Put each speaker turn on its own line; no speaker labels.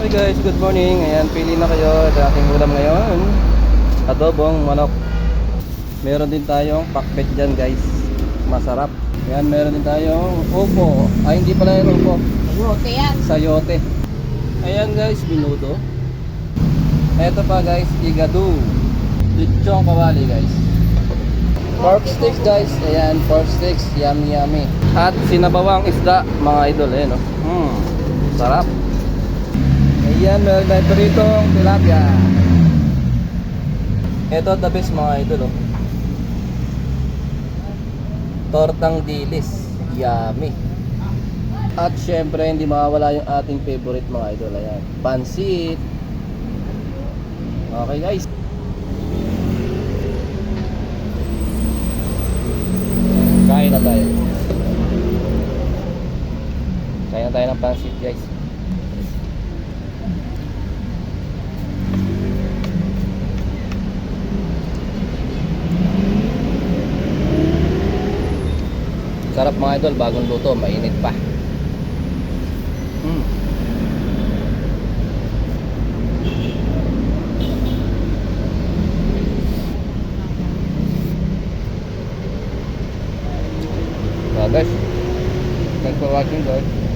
Hi guys, good morning. Ayan, pili na kayo sa ating ulam ngayon. Adobong manok. Meron din tayong pakbet dyan guys. Masarap. Ayan, meron din tayong upo. Ay, hindi pala yung upo.
Sayote yan.
Sayote. Ayan guys, minudo. Eto pa guys, igado. Lechong kawali guys. Pork sticks guys. Ayan, pork sticks. Yummy yummy. At sinabawang isda mga idol. Ayan o. Sarap. Ayan, meron tayo peritong tilapia. Ito the best mga idol oh. Tortang dilis. Yummy. At syempre hindi mawawala yung ating favorite mga idol. Ayan, pansit. Okay guys. Kain na tayo. Kain na tayo ng pansit guys. Sarap mga idol, bagong luto, mainit pa. Guys, thanks for watching guys.